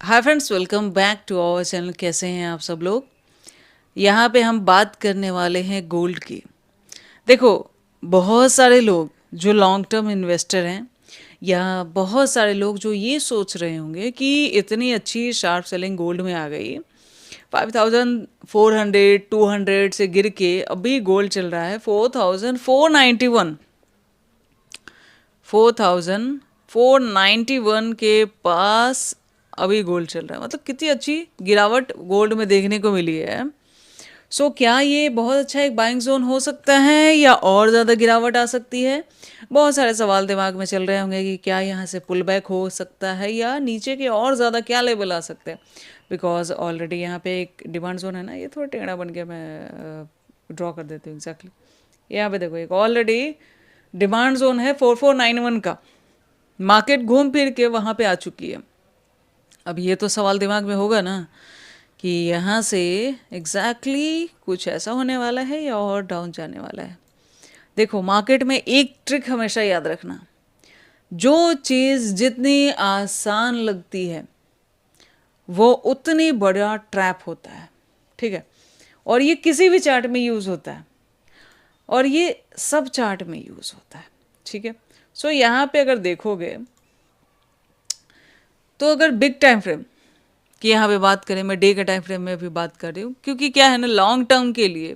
Hi friends, welcome back to our channel. कैसे हैं आप सब लोग। यहाँ पे हम बात करने वाले हैं गोल्ड की। देखो, बहुत सारे लोग जो लॉन्ग टर्म इन्वेस्टर हैं या बहुत सारे लोग जो ये सोच रहे होंगे कि इतनी अच्छी शार्प सेलिंग गोल्ड में आ गई, 5400 200 से गिर के अभी गोल्ड चल रहा है 4491, 4491 के पास अभी गोल्ड चल रहा है। मतलब कितनी अच्छी गिरावट गोल्ड में देखने को मिली है। क्या ये बहुत अच्छा एक बाइंग जोन हो सकता है या और ज़्यादा गिरावट आ सकती है। बहुत सारे सवाल दिमाग में चल रहे होंगे कि क्या यहाँ से पुल बैक हो सकता है या नीचे के और ज़्यादा क्या लेवल आ सकते हैं। बिकॉज ऑलरेडी यहाँ पे एक डिमांड जोन है ना, ये थोड़ा टेढ़ा बन के मैं ड्रॉ कर देती हूँ एग्जैक्टली। यहाँ पे देखो, एक ऑलरेडी डिमांड जोन है 4491 का। मार्केट घूम फिर के वहाँ पे आ चुकी है। अब ये तो सवाल दिमाग में होगा ना कि यहाँ से एग्जैक्टली कुछ ऐसा होने वाला है या और डाउन जाने वाला है। देखो, मार्केट में एक ट्रिक हमेशा याद रखना, जो चीज़ जितनी आसान लगती है वो उतनी बड़ा ट्रैप होता है। ठीक है, और ये किसी भी चार्ट में यूज़ होता है और ये सब चार्ट में यूज़ होता है। ठीक है, यहाँ पे अगर देखोगे तो अगर बिग टाइम फ्रेम की यहाँ पे बात करें, मैं डे का टाइम फ्रेम में अभी बात कर रही हूँ क्योंकि क्या है ना, लॉन्ग टर्म के लिए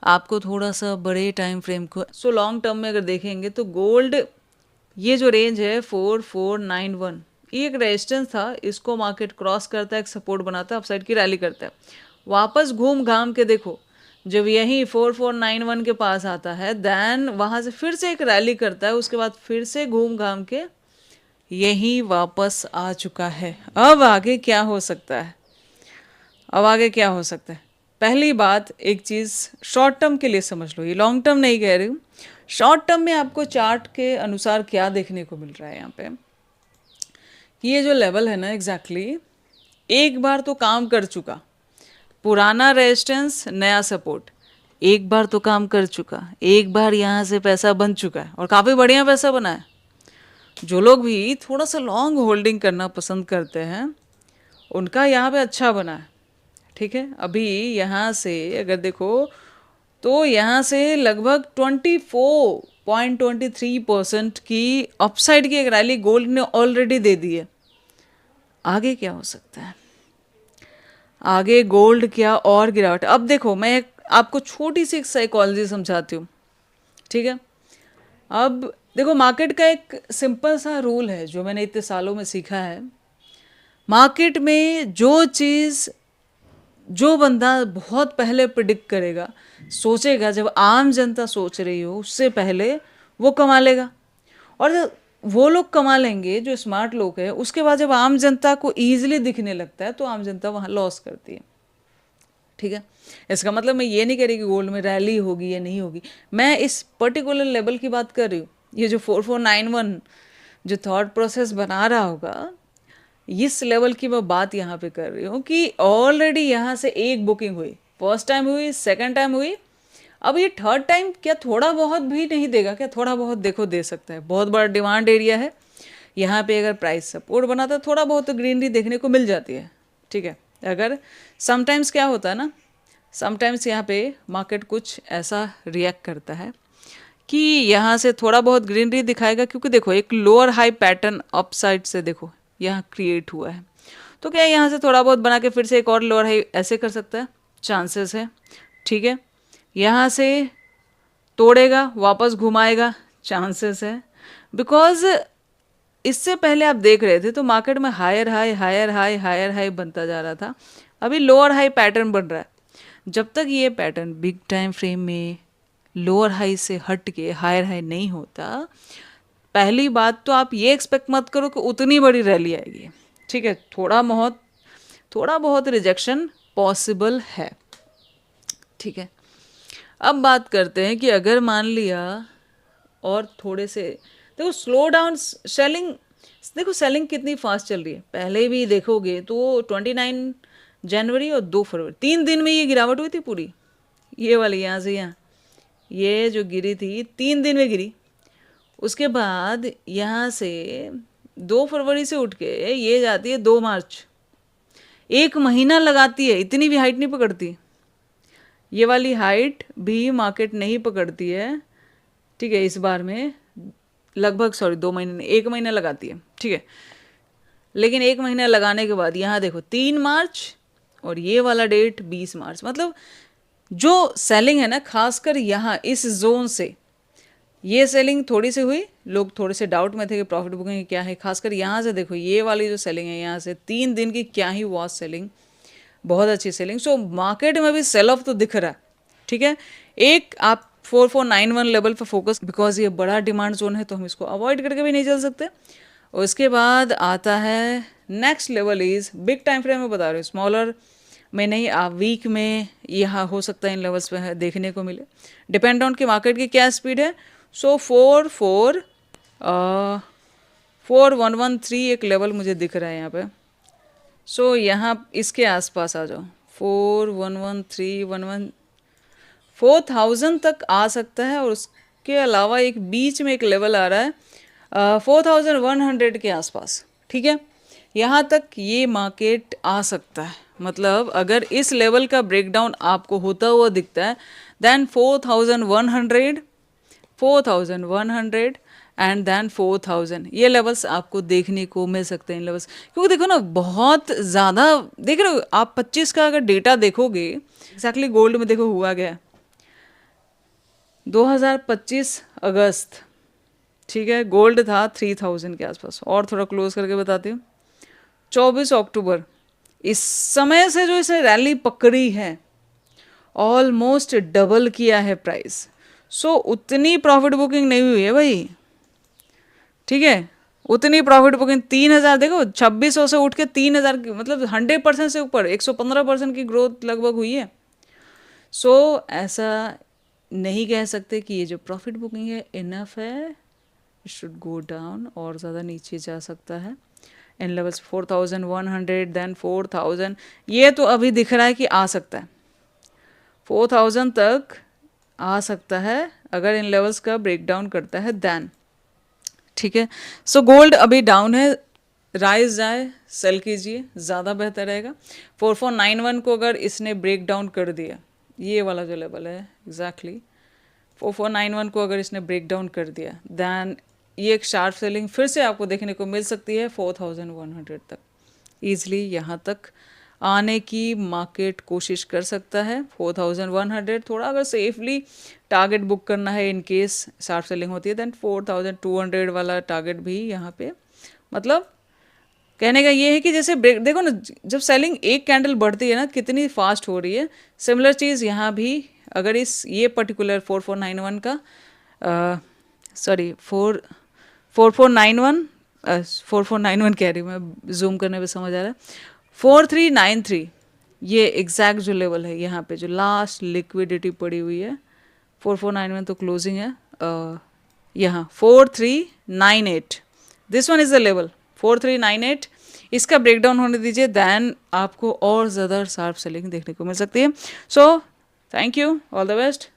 आपको थोड़ा सा बड़े टाइम फ्रेम को लॉन्ग टर्म में अगर देखेंगे तो गोल्ड ये जो रेंज है 4491, ये एक रेजिस्टेंस था। इसको मार्केट क्रॉस करता है, एक सपोर्ट बनाता है, अपसाइड की रैली करता है, वापस घूम घाम के देखो जब यही 4491 के पास आता है देन वहाँ से फिर से एक रैली करता है, उसके बाद फिर से घूम घाम के यही वापस आ चुका है। अब आगे क्या हो सकता है, अब आगे क्या हो सकता है। पहली बात, एक चीज़ शॉर्ट टर्म के लिए समझ लो, ये लॉन्ग टर्म नहीं कह रही हूँ। शॉर्ट टर्म में आपको चार्ट के अनुसार क्या देखने को मिल रहा है यहाँ पे कि ये जो लेवल है ना एग्जैक्टली एक बार तो काम कर चुका, पुराना रेजिस्टेंस नया सपोर्ट एक बार तो काम कर चुका, एक बार यहाँ से पैसा बन चुका है और काफ़ी बढ़िया पैसा बना है। जो लोग भी थोड़ा सा लॉन्ग होल्डिंग करना पसंद करते हैं उनका यहाँ पे अच्छा बना है। ठीक है, अभी यहाँ से अगर देखो तो यहाँ से लगभग 24.23% की अपसाइड की एक रैली गोल्ड ने ऑलरेडी दे दी है। आगे क्या हो सकता है, आगे गोल्ड क्या और गिरावट। अब देखो, मैं आपको छोटी सी एक साइकोलॉजी समझाती हूँ। ठीक है, अब देखो, मार्केट का एक सिंपल सा रूल है जो मैंने इतने सालों में सीखा है। मार्केट में जो चीज़ जो बंदा बहुत पहले प्रिडिक्ट करेगा, सोचेगा, जब आम जनता सोच रही हो उससे पहले वो कमा लेगा। और वो लोग कमा लेंगे जो स्मार्ट लोग हैं, उसके बाद जब आम जनता को ईजिली दिखने लगता है तो आम जनता वहाँ लॉस करती है। ठीक है, इसका मतलब मैं ये नहीं कह रही कि गोल्ड में रैली होगी या नहीं होगी, मैं इस पर्टिकुलर लेवल की बात कर रही हूँ। ये जो 4491 जो थॉट प्रोसेस बना रहा होगा, इस लेवल की मैं बात यहाँ पे कर रही हूँ कि ऑलरेडी यहाँ से एक बुकिंग हुई, फर्स्ट टाइम हुई, सेकंड टाइम हुई, अब ये थर्ड टाइम क्या थोड़ा बहुत भी नहीं देगा क्या। थोड़ा बहुत देखो दे सकता है, बहुत बड़ा डिमांड एरिया है यहाँ पे। अगर प्राइस सपोर्ट बनाता थोड़ा बहुत तो ग्रीनरी देखने को मिल जाती है। ठीक है, अगर समटाइम्स क्या होता है ना, समटाइम्स यहाँ पे मार्केट कुछ ऐसा रिएक्ट करता है कि यहाँ से थोड़ा बहुत ग्रीनरी दिखाएगा क्योंकि देखो एक lower high pattern up side से देखो यहाँ क्रिएट हुआ है, तो क्या यहाँ से थोड़ा बहुत बना के फिर से एक और लोअर हाई ऐसे कर सकता है, चांसेस है। ठीक है, यहाँ से तोड़ेगा वापस घुमाएगा, चांसेस है। बिकॉज इससे पहले आप देख रहे थे तो मार्केट में higher high higher high higher high बनता जा रहा था, अभी लोअर हाई पैटर्न बन रहा है। जब तक ये पैटर्न बिग टाइम फ्रेम में लोअर हाई से हट के हायर हाई नहीं होता, पहली बात तो आप ये एक्सपेक्ट मत करो कि उतनी बड़ी रैली आएगी। ठीक है, थोड़ा बहुत रिजेक्शन पॉसिबल है। ठीक है, अब बात करते हैं कि अगर मान लिया और थोड़े से देखो स्लो डाउन सेलिंग, देखो सेलिंग कितनी फास्ट चल रही है। पहले भी देखोगे तो 29 जनवरी और 2 फरवरी 3 दिन में ये गिरावट हुई थी पूरी, ये वाली यहाँ से यहाँ ये जो गिरी थी 3 दिन में गिरी। उसके बाद यहाँ से 2 फरवरी से उठ के ये जाती है 2 मार्च, 1 महीना लगाती है, इतनी भी हाइट नहीं पकड़ती। ये वाली हाइट भी मार्केट नहीं पकड़ती है, ठीक है। इस बार में लगभग 2 महीने नहीं, 1 महीना लगाती है, ठीक है। लेकिन 1 महीना लगाने के बाद यहाँ देखो 3 मार्च और ये वाला डेट 20 मार्च, मतलब जो सेलिंग है ना, खासकर यहाँ इस जोन से ये सेलिंग थोड़ी सी हुई, लोग थोड़े से डाउट में थे कि प्रॉफिट बुकिंग क्या है। खासकर यहाँ से देखो ये वाली जो सेलिंग है यहाँ से 3 दिन की, क्या ही वॉच सेलिंग, बहुत अच्छी सेलिंग। सो मार्केट में भी सेल ऑफ तो दिख रहा है, ठीक है। एक आप 4491 लेवल पर फोकस, बिकॉज ये बड़ा डिमांड जोन है तो हम इसको अवॉइड करके भी नहीं चल सकते। और इसके बाद आता है next level is big time frame में बता रही हूँ, स्मॉलर में नहीं, आप वीक में यहाँ हो सकता है इन लेवल्स पे देखने को मिले, डिपेंड ऑन कि मार्केट की क्या स्पीड है। सो 4113 एक लेवल मुझे दिख रहा है यहाँ पे। सो यहाँ इसके आसपास आ जाओ, 411311 4000 तक आ सकता है। और उसके अलावा एक बीच में एक लेवल आ रहा है 4100 के आसपास, ठीक है। यहाँ तक ये मार्केट आ सकता है, मतलब अगर इस लेवल का ब्रेकडाउन आपको होता हुआ दिखता है देन 4100 4100 एंड देन 4000, ये लेवल्स आपको देखने को मिल सकते हैं इन लेवल्स। क्योंकि देखो ना बहुत ज़्यादा देख रहे हो आप, 25 का अगर डेटा देखोगे एक्जैक्टली गोल्ड में देखो हुआ गया 2025 अगस्त, ठीक है, गोल्ड था 3000 के आसपास। और थोड़ा क्लोज करके बताती हूँ, 24 अक्टूबर, इस समय से जो इसे रैली पकड़ी है ऑलमोस्ट डबल किया है प्राइस। सो उतनी प्रॉफिट बुकिंग नहीं हुई है भाई, ठीक है। उतनी प्रॉफिट बुकिंग 3000 देखो 2600 से उठ के 3000 की, मतलब 100% से ऊपर 115% की ग्रोथ लगभग हुई है। सो ऐसा नहीं कह सकते कि ये जो प्रॉफिट बुकिंग है इनफ है, इट शुड गो डाउन, और ज़्यादा नीचे जा सकता है इन लेवल्स 4100 देन 4000। ये तो अभी दिख रहा है कि आ सकता है 4000 तक आ सकता है अगर इन लेवल्स का ब्रेक डाउन करता है देन, ठीक है। सो गोल्ड अभी डाउन है, राइज जाए सेल कीजिए, ज़्यादा बेहतर रहेगा। 4491 को अगर इसने ब्रेक डाउन कर दिया, ये वाला जो लेवल है एग्जैक्टली 4491 को अगर इसने ब्रेक डाउन कर दिया देन ये एक शार्प सेलिंग फिर से आपको देखने को मिल सकती है 4100 तक। ईजिली यहाँ तक आने की मार्केट कोशिश कर सकता है। 4100 थोड़ा अगर सेफली टारगेट बुक करना है इन केस शार्प सेलिंग होती है देन 4200 वाला टारगेट भी यहाँ पे, मतलब कहने का ये है कि जैसे ब्रेक देखो ना, जब सेलिंग एक कैंडल बढ़ती है ना कितनी फास्ट हो रही है, सिमिलर चीज़ यहाँ भी अगर इस ये पर्टिकुलर 4491 का 4491 कह रही हूँ मैं, जूम करने पे समझ आ रहा है, 4393 ये एग्जैक्ट जो लेवल है यहाँ पे जो लास्ट लिक्विडिटी पड़ी हुई है 4491 तो क्लोजिंग है यहाँ 4398, this one is the level 4398। इसका ब्रेकडाउन होने दीजिए देन आपको और ज़्यादा शार्प सेलिंग देखने को मिल सकती है। So thank you, all the best.